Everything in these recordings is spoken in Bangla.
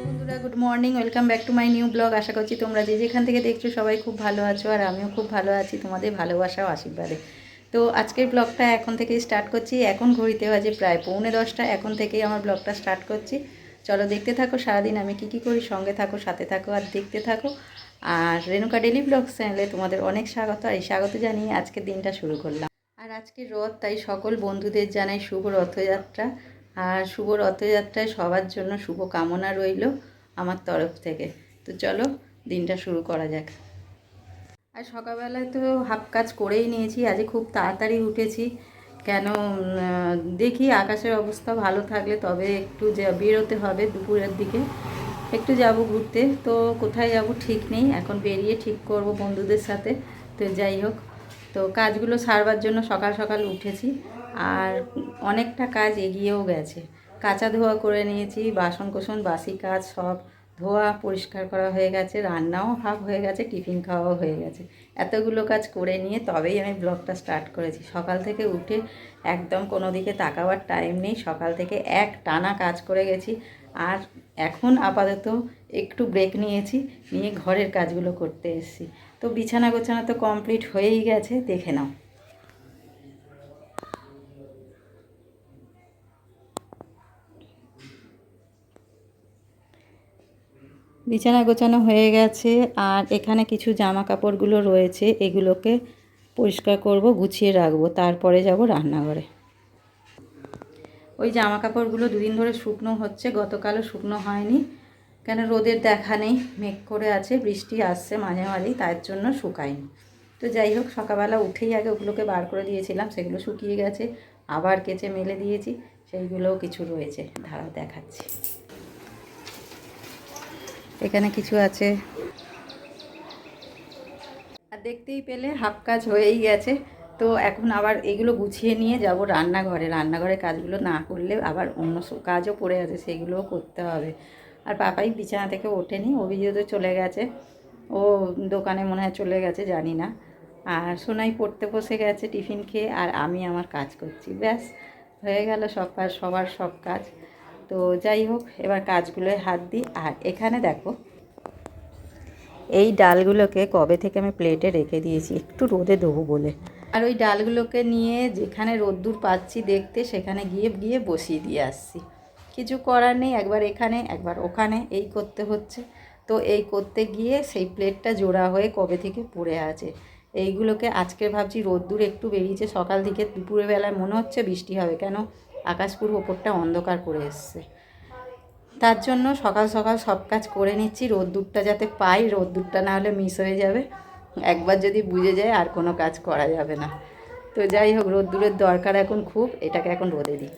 বন্ধুরা, good morning, welcome back to my new blog. আশা করছি তোমরা যে যেখান থেকে দেখছো সবাই খুব ভালো আছো, আর আমিও খুব ভালো আছি তোমাদের ভালোবাসা ও আশীর্বাদে। তো আজকের ব্লগটা এখন থেকেই স্টার্ট করছি। এখন ঘড়িতে বাজে প্রায় 9:45। এখন থেকেই আমার ব্লগটা স্টার্ট করছি। চলো দেখতে থাকো সারাদিন আমি কি করি, সঙ্গে থাকো, সাথে থাকো আর দেখতে থাকো। আর রেণুকা ডেলি ব্লগস চ্যানেলে তোমাদের অনেক স্বাগত। আর এই স্বাগত জানিয়ে আজকের দিনটা শুরু করলাম। আর আজকে রথ, তাই সকল বন্ধুদের জানাই শুভ রথযাত্রা। আর শুভ রথযাত্রায় সবার জন্য শুভ কামনা রইল আমার তরফ থেকে। তো চলো দিনটা শুরু করা যাক। আর সকালবেলায় তো হাফ কাজ করেই নিয়েছি। আজ খুব তাড়াতাড়ি উঠেছি, কেন দেখি আকাশের অবস্থা ভালো থাকলে তবে একটু বেরোতে হবে। দুপুরের দিকে একটু যাব ঘুরতে, তো কোথায় যাব ঠিক নেই, এখন বেরিয়ে ঠিক করব বন্ধুদের সাথে। তো যাই হোক, তো কাজগুলো সারবার জন্য সকাল সকাল উঠেছি। আর অনেকটা কাজ এগিয়েও গেছে। কাঁচা ধোয়া করে নিয়েছি, বাসন কোসন বাসি কাজ সব ধোয়া পরিষ্কার করা হয়ে গেছে, রান্নাও হাফ হয়ে গেছে, টিফিন খাওয়াও হয়ে গেছে। এতগুলো কাজ করে নিয়ে তবেই আমি ব্লগটা স্টার্ট করেছি। সকাল থেকে উঠে একদম কোনো দিকে তাকাবার টাইম নেই, সকাল থেকে এক টানা কাজ করে গেছি। আর এখন আপাতত একটু ব্রেক নিয়েছি, নিয়ে ঘরের কাজগুলো করতে এসেছি। তো বিছানা গোছানা তো কমপ্লিট হয়েই গেছে, দেখে নাও। বিছানা গোছানো হয়ে গেছে, আর এখানে কিছু জামা কাপড়গুলো রয়েছে, এগুলোকে পরিষ্কার করব, গুছিয়ে রাখবো, তারপরে যাব রান্নাঘরে। ওই জামা কাপড়গুলো দুদিন ধরে শুকনো হচ্ছে, গতকালও শুকনো হয়নি, কেন রোদের দেখা নেই, মেঘ করে আছে, বৃষ্টি আসছে মাঝে মাঝেই, তার জন্য শুকায়নি। তো যাই হোক, সকালবেলা উঠেই আগে ওগুলোকে বার করে দিয়েছিলাম, সেগুলো শুকিয়ে গেছে। আবার কেচে মেলে দিয়েছি, সেইগুলোও কিছু রয়েছে, ধারা দেখাচ্ছি। এখানে কিছু আছে, আর দেখতেই পেলে হাফ কাজ হয়েই গেছে। তো এখন আবার এগুলো গুছিয়ে নিয়ে যাব রান্নাঘরে। রান্নাঘরে কাজগুলো না করলে আবার অন্য কাজও পড়ে আছে, সেগুলোও করতে হবে। আর পাপাই বিছানা থেকে ওঠেনি, অভিজিৎ চলে গেছে, ও দোকানে মনে হয় চলে গেছে, জানি না। আর সোনাই পড়তে বসে গেছে টিফিন খেয়ে, আর আমি আমার কাজ করছি। ব্যাস হয়ে গেল সব কাজ, সবার সব কাজ। তো যাই হোক, এবার কাজগুলোয় হাত দিই। আর এখানে দেখো, এই ডালগুলোকে কবে থেকে আমি প্লেটে রেখে দিয়েছি একটু রোদে দেবো বলে। আর ওই ডালগুলোকে নিয়ে যেখানে রোদ্দুর পাচ্ছি দেখতে, সেখানে গিয়ে গিয়ে বসিয়ে দিয়ে আসছি। কিছু করার নেই, একবার এখানে একবার ওখানে এই করতে হচ্ছে। তো এই করতে গিয়ে সেই প্লেটটা জোড়া হয়ে কবে থেকে পড়ে আছে। এইগুলোকে আজকে ভাবছি, রোদ্দুর একটু বেরিয়েছে সকাল থেকে, দুপুরের বেলায় মনে হচ্ছে বৃষ্টি হবে, কেন আকাশ পুরো ওপরটা অন্ধকার করে এসছে। তার জন্য সকাল সকাল সব কাজ করে নিচ্ছি, রোদ্দুরটা যাতে পাই, রোদ্দুরটা না হলে মিস হয়ে যাবে। একবার যদি বুঝে যায় আর কোনো কাজ করা যাবে না। তো যাই হোক, রোদ্দুরের দরকার এখন খুব, এটাকে এখন রোদে দিই।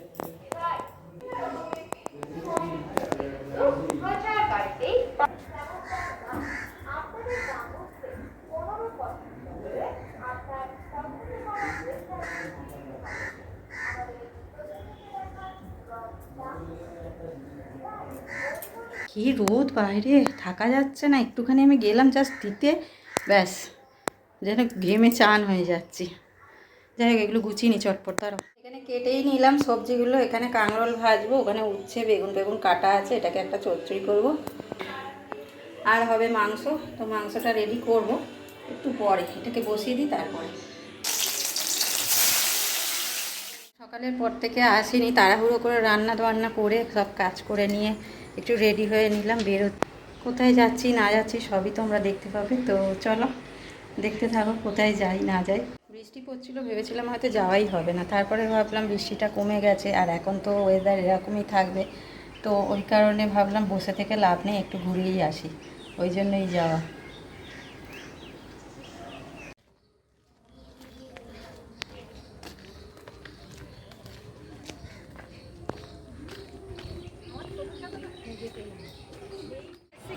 কি রোদ বাইরে, থাকা যাচ্ছে না। একটুখানি আমি গেলাম জাস্ট দিতে, ব্যাস যেন ঘেমে চান হয়ে যাচ্ছি। যাই হোক, এগুলো গুছিয়ে নি চটপট। তারও এখানে কেটেই নিলাম সবজিগুলো। এখানে কাঁকরোল ভাজবো, ওখানে উচ্ছে বেগুন বেগুন কাটা আছে, এটাকে একটা চচ্চড়ি করব। আর হবে মাংস, তো মাংসটা রেডি করব একটু পরে, এটাকে বসিয়ে দিই তারপরে। সকালের পর থেকে আসিনি, তাড়াহুড়ো করে রান্না বান্না করে সব কাজ করে নিয়ে একটু রেডি হয়ে নিলাম বেরো। কোথায় যাচ্ছি না যাচ্ছি সবই তোমরা দেখতে পাবে। তো চলো দেখতে থাকো কোথায় যাই না যাই। বৃষ্টি পড়ছিল, ভেবেছিলাম হয়তো যাওয়াই হবে না, তারপরে ভাবলাম বৃষ্টিটা কমে গেছে, আর এখন তো ওয়েদার এরকমই থাকবে। তো ওই কারণে ভাবলাম বসে থেকে লাভ নেই, একটু ঘুরিয়েই আসি, ওই জন্যই যাওয়া।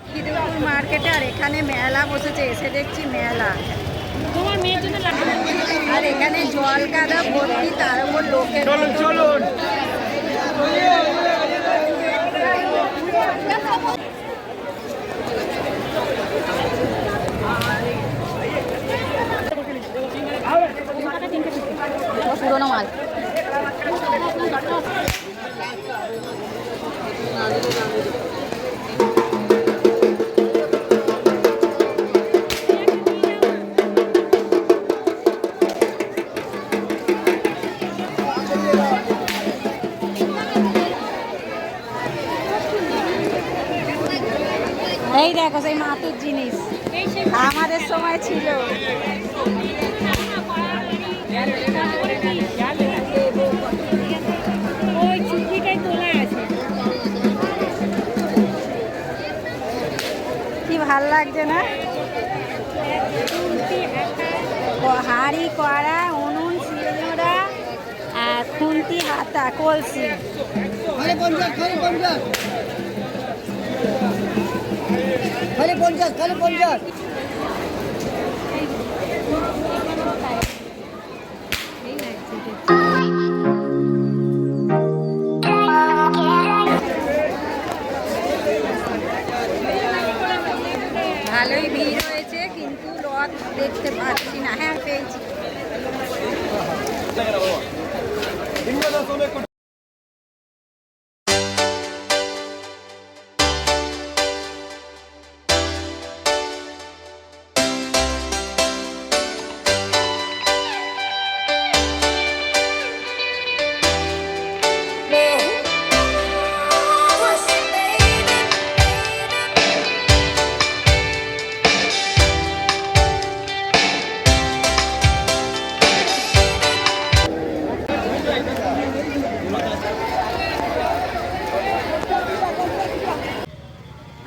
খিদিরপুর মার্কেটে, আর এখানে মেলা বসেছে, এসে দেখছি মেলা। তোমার মেয়ের জন্য আর এখানে জল কাদা ভর্তি, তার উপর লোকের চলুন। পুরোনো মাল। এই দেখো সেই মাতুর জিনিস আমাদের সময় ছিল। কি ভাল লাগছে না? হাঁড়ি, কড়া, উনুন, শিলনোড়া আর খুন্তি, হাতা, কলসি। খালি 50। ভালোই ভিড় হয়েছে কিন্তু রথ দেখতে পাচ্ছি না। হ্যাঁ পেয়েছি।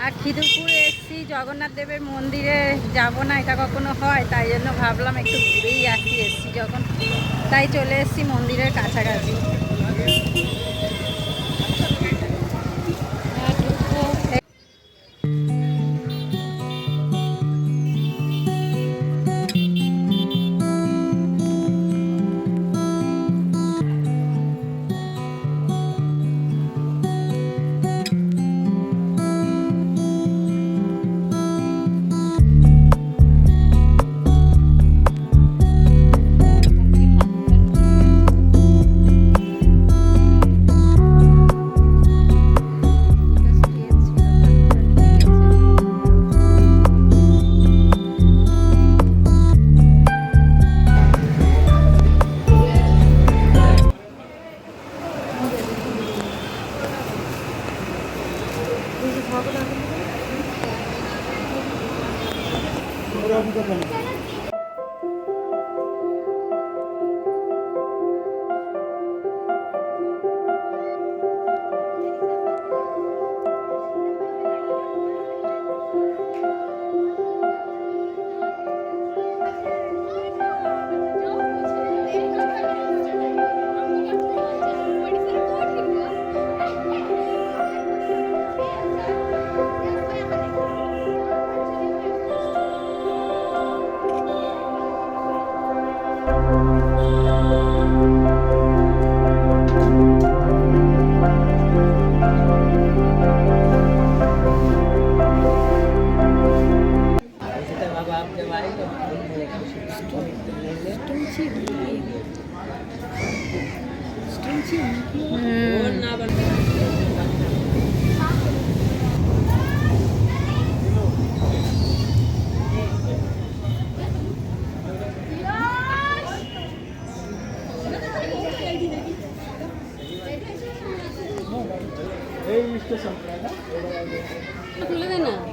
আর খিদুরপুরে এসছি, জগন্নাথ দেবের মন্দিরে যাব না, এটা কখনো হয়, তাই জন্য ভাবলাম একটু ঘুরেই আসি। এসছি যখন তাই চলে এসছি মন্দিরের কাছাকাছি।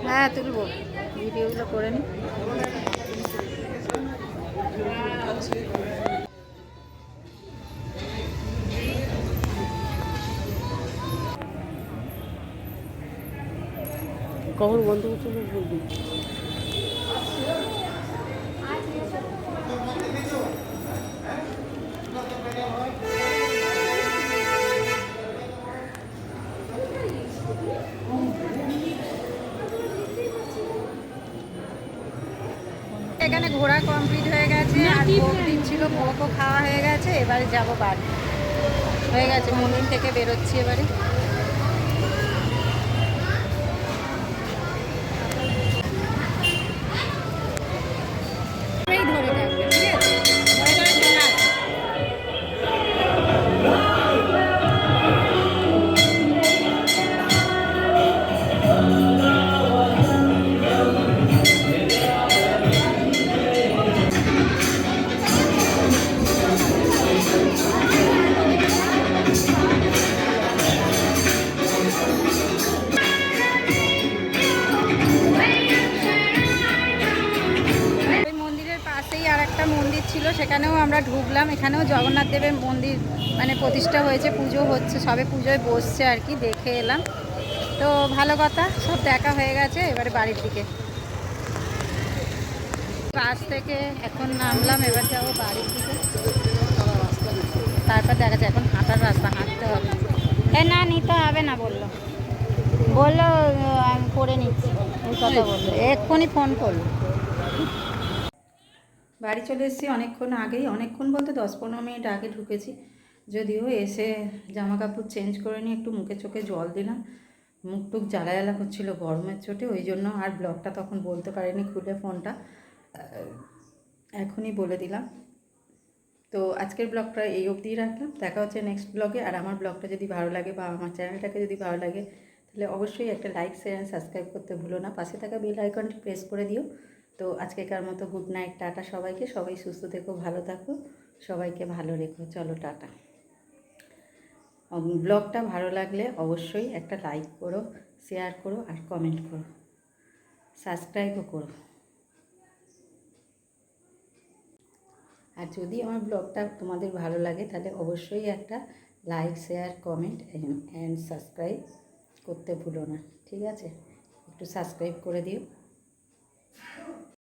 হ্যাঁ তুলবো, ভিডিওগুলো করে নি। কখন বন্ধ করতে বলবি? এখানে ঘোরা কমপ্লিট হয়ে গেছে, আর ভোগ দিচ্ছিল, ভোগও খাওয়া হয়ে গেছে। এবারে যাবো বাড়ি, হয়ে গেছে। মন্দির থেকে বেরোচ্ছি এবারে। আমরা ঢুকলাম, এখানেও জগন্নাথ দেবের মন্দির মানে প্রতিষ্ঠা হয়েছে, পুজো হচ্ছে, সবে পুজোয় বসছে আর কি, দেখে এলাম। তো ভালো কথা, সব দেখা হয়ে গেছে, এবারে বাড়ির দিকে। বাস থেকে এখন নামলাম, এবার যাবো বাড়ির দিকে, তারপর দেখা যাচ্ছে। এখন হাঁটার রাস্তা, হাঁটতে হবে। না নিতে হবে না বললো, আমি করে নিচ্ছি, এই কথা বললো, এক্ষুনি ফোন করলো। বাড়ি চলে এসেছি অনেকক্ষণ আগেই, অনেকক্ষণ বলতে 10-15 মিনিট আগে ঢুকেছি। যদিও এসে জামা কাপড় চেঞ্জ করে নিয়ে একটু মুখে চোখে জল দিলাম, মুখ টুক জ্বালা জ্বালা করছিল গরমের চোটে, ওই জন্য আর ব্লগটা তখন বলতে পারিনি খুলে ফোনটা, এখনই বলে দিলাম। তো আজকের ব্লগটা এই অবধিই রাখলাম, দেখা হচ্ছে নেক্সট ব্লগে। আর আমার ব্লগটা যদি ভালো লাগে বা আমার চ্যানেলটাকে যদি ভালো লাগে, তাহলে অবশ্যই একটা লাইক, শেয়ার অ্যান্ড সাবস্ক্রাইব করতে ভুলো না, পাশে থাকা বেল আইকনটি প্রেস করে দিও। তো আজকেকার মতো গুড নাইট, টাটা সবাইকে, সবাই সুস্থ থেকো, ভালো থাকো, সবাইকে ভালো রেখো, চলো টাটা। ব্লগটা ভালো লাগলে অবশ্যই একটা লাইক করো, শেয়ার করো আর কমেন্ট করো, সাবস্ক্রাইবও করো। আর যদি আমার ব্লগটা তোমাদের ভালো লাগে, তাহলে অবশ্যই একটা like, share, comment and subscribe করতে ভুলো না, ঠিক আছে? একটু সাবস্ক্রাইব করে দিও।